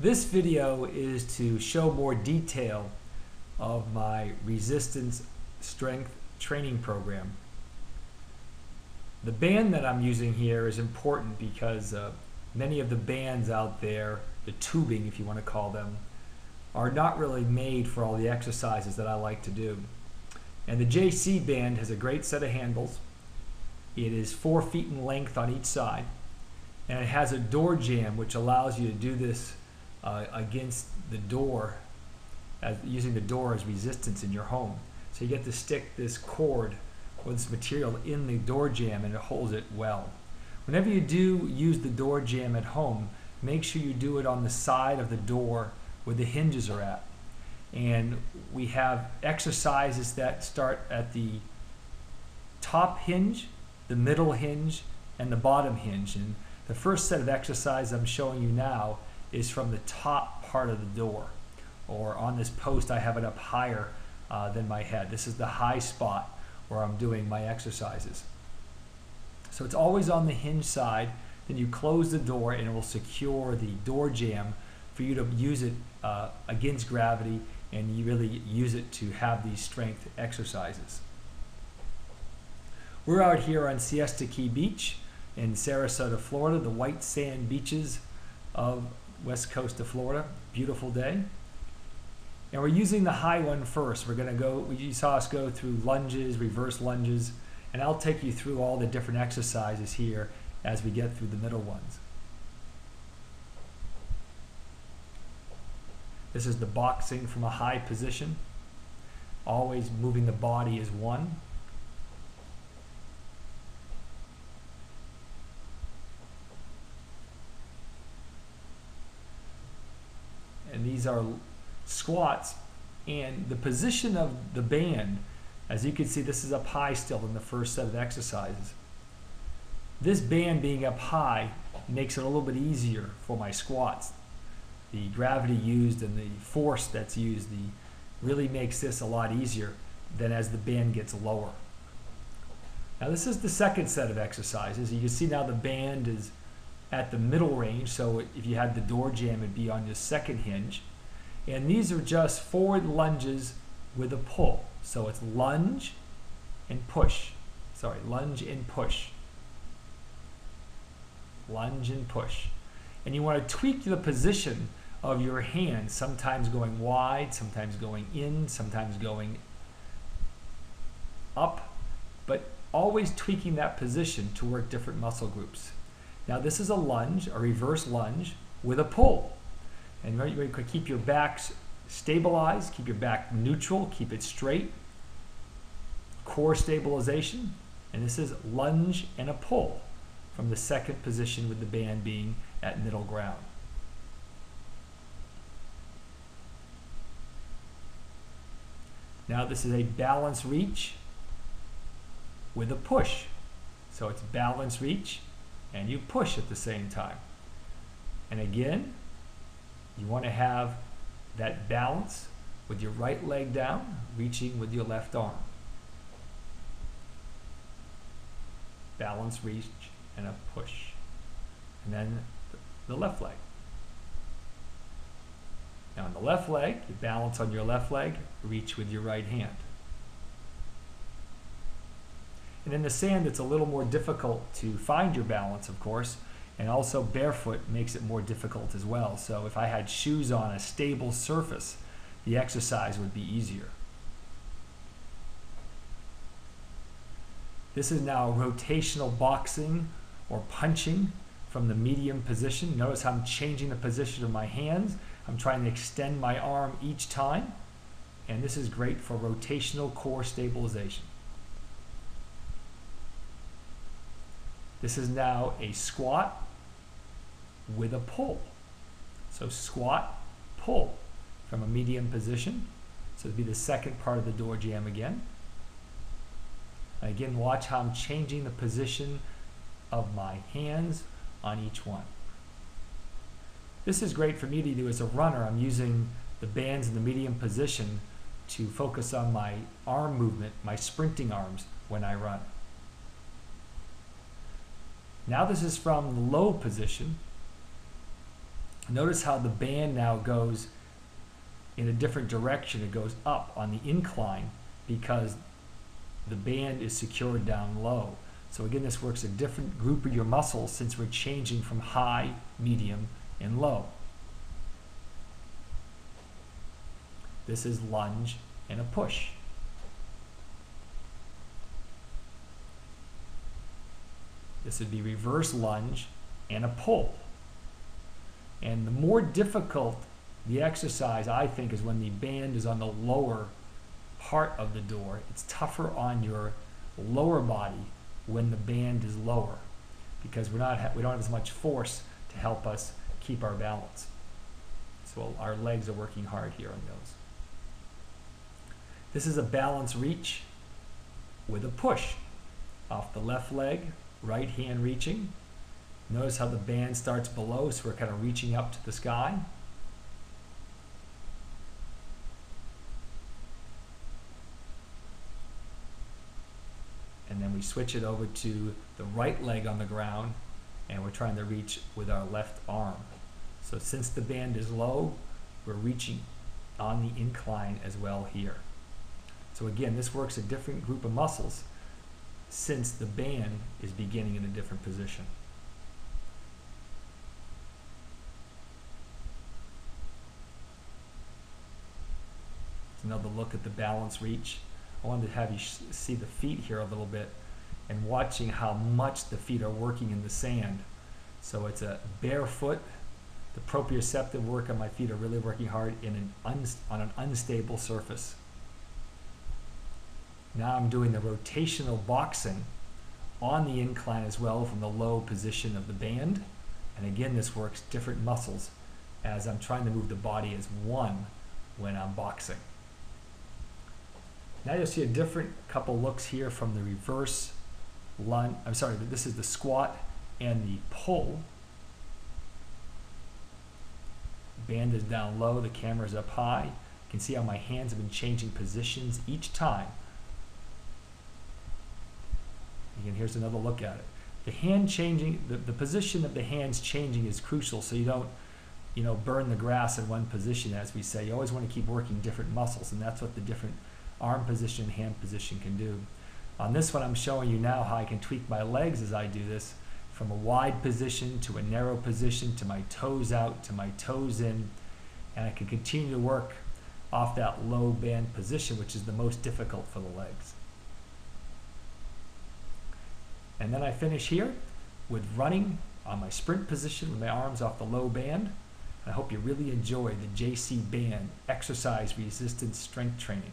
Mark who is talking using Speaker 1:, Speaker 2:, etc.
Speaker 1: This video is to show more detail of my resistance strength training program. The band that I'm using here is important because many of the bands out there, the tubing if you want to call them, are not really made for all the exercises that I like to do. And the JC band has a great set of handles. It is 4 feet in length on each side, and it has a door jamb which allows you to do this against the door, using the door as resistance in your home. So you get to stick this cord or this material in the door jamb and it holds it well. Whenever you do use the door jamb at home, make sure you do it on the side of the door where the hinges are at. And we have exercises that start at the top hinge, the middle hinge, and the bottom hinge. And the first set of exercises I'm showing you now is from the top part of the door, or on this post I have it up higher than my head. This is the high spot where I'm doing my exercises. So it's always on the hinge side. Then you close the door and it will secure the door jamb for you to use it against gravity, and you really use it to have these strength exercises. We're out here on Siesta Key Beach in Sarasota, Florida, the white sand beaches of west coast of Florida. Beautiful day. And we're using the high one first. We're going to go, you saw us go through lunges, reverse lunges, and I'll take you through all the different exercises here as we get through the middle ones. This is the boxing from a high position, always moving the body as one. And these are squats, and the position of the band, as you can see, this is up high still in the first set of exercises. This band being up high makes it a little bit easier for my squats. The gravity used and the force that's used really makes this a lot easier than as the band gets lower. Now this is the second set of exercises. You can see now the band is at the middle range, so if you had the door jamb, it'd be on your second hinge. And these are just forward lunges with a pull. So it's lunge and push. Sorry, lunge and push. Lunge and push. And you want to tweak the position of your hands, sometimes going wide, sometimes going in, sometimes going up, but always tweaking that position to work different muscle groups. Now this is a lunge, a reverse lunge with a pull. And you can keep your back stabilized, keep your back neutral, keep it straight. Core stabilization. And this is lunge and a pull from the second position with the band being at middle ground. Now this is a balance reach with a push. So it's balance reach and you push at the same time. And again, you want to have that balance with your right leg down, reaching with your left arm. Balance, reach, and a push. And then the left leg. Now on the left leg, you balance on your left leg, reach with your right hand. And in the sand, it's a little more difficult to find your balance, of course, and also barefoot makes it more difficult as well. So if I had shoes on a stable surface, the exercise would be easier. This is now rotational boxing or punching from the medium position. Notice how I'm changing the position of my hands. I'm trying to extend my arm each time. And this is great for rotational core stabilization. This is now a squat with a pull. So squat, pull from a medium position. So it'd be the second part of the door jamb again. Again, watch how I'm changing the position of my hands on each one. This is great for me to do as a runner. I'm using the bands in the medium position to focus on my arm movement, my sprinting arms when I run. Now this is from the low position Notice how the band now goes in a different direction. It goes up on the incline because the band is secured down low. So again, this works a different group of your muscles since we're changing from high, medium, and low. This is lunge and a push. This would be reverse lunge and a pull. And the more difficult the exercise, I think, is when the band is on the lower part of the door. It's tougher on your lower body when the band is lower because we don't have as much force to help us keep our balance. So our legs are working hard here on those. This is a balance reach with a push. Off the left leg, right hand reaching. Notice how the band starts below, so we're kind of reaching up to the sky. And then we switch it over to the right leg on the ground, and we're trying to reach with our left arm. So since the band is low, we're reaching on the incline as well here. So again, this works a different group of muscles since the band is beginning in a different position. Another look at the balance reach. I wanted to have you see the feet here a little bit and watching how much the feet are working in the sand. So it's a bare foot. The proprioceptive work on my feet are really working hard on an unstable surface. Now I'm doing the rotational boxing on the incline as well from the low position of the band. And again, this works different muscles as I'm trying to move the body as one when I'm boxing. Now you'll see a different couple looks here from the reverse lunge. I'm sorry, this is the squat and the pull. Band is down low, the camera is up high. You can see how my hands have been changing positions each time. Again, here's another look at it. The hand changing, the position of the hands changing is crucial so you don't burn the grass in one position, as we say. You always want to keep working different muscles, and that's what the different arm position and hand position can do. On this one, I'm showing you now how I can tweak my legs as I do this, from a wide position to a narrow position to my toes out to my toes in, and I can continue to work off that low band position, which is the most difficult for the legs. And then I finish here with running on my sprint position with my arms off the low band. I hope you really enjoy the JC Band exercise resistance strength training.